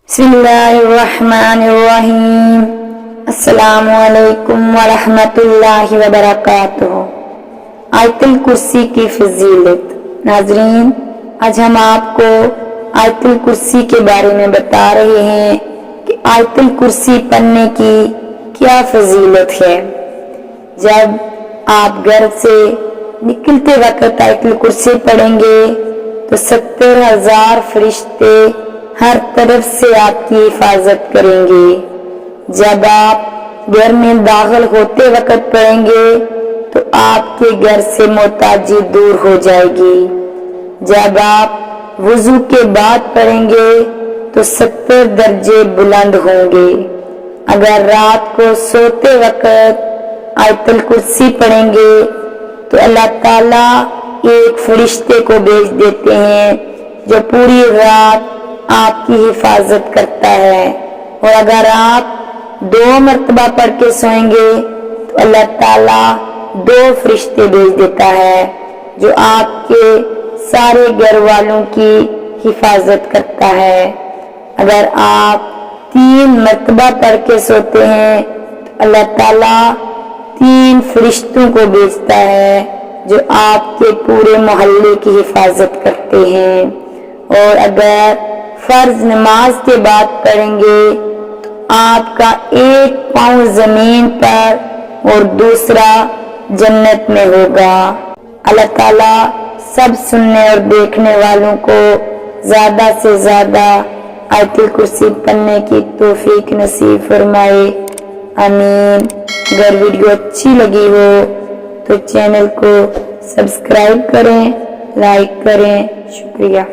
बिस्मिल्लाहिर्रहमानिर्रहीम। अस्सलामु अलैकुम वरहमतुल्लाहि वबरकातुहू। आयतुल कुर्सी की फजीलत। नाजरीन, आज हम आपको आयतुल कुर्सी के बारे में बता रहे हैं कि आयतुल कुर्सी पढ़ने की क्या फजीलत है। जब आप घर से निकलते वक्त आयतुल कुर्सी पढ़ेंगे तो 70,000 फरिश्ते हर तरफ से आपकी हिफाजत करेंगे। जब आप घर में दाखिल होते वक्त पढ़ेंगे तो आपके घर से मोहताजी दूर हो जाएगी। जब आप वुजू के बाद पढ़ेंगे तो 70 दर्जे बुलंद होंगे। अगर रात को सोते वक्त आयतुल कुर्सी पढ़ेंगे तो अल्लाह ताला एक फरिश्ते को भेज देते हैं जो पूरी रात आपकी हिफाजत करता है। और अगर आप 2 मरतबा पढ़ के सोएंगे तो अल्लाह ताला 2 फरिश्ते भेज देता है जो आपके सारे घर वालों की हिफाजत करता है। अगर आप 3 मरतबा पढ़ के सोते हैं तो अल्लाह ताला 3 फरिश्तों को भेजता है जो आपके पूरे मोहल्ले की हिफाजत करते हैं। और अगर फर्ज नमाज के बाद पढ़ेंगे तो आपका एक पांव जमीन पर और दूसरा जन्नत में होगा। अल्लाह ताला सब सुनने और देखने वालों को ज्यादा से ज्यादा आयतुल कुर्सी पढ़ने की तौफीक नसीब फरमाए, आमीन। अगर वीडियो अच्छी लगी हो तो चैनल को सब्सक्राइब करें, लाइक करें। शुक्रिया।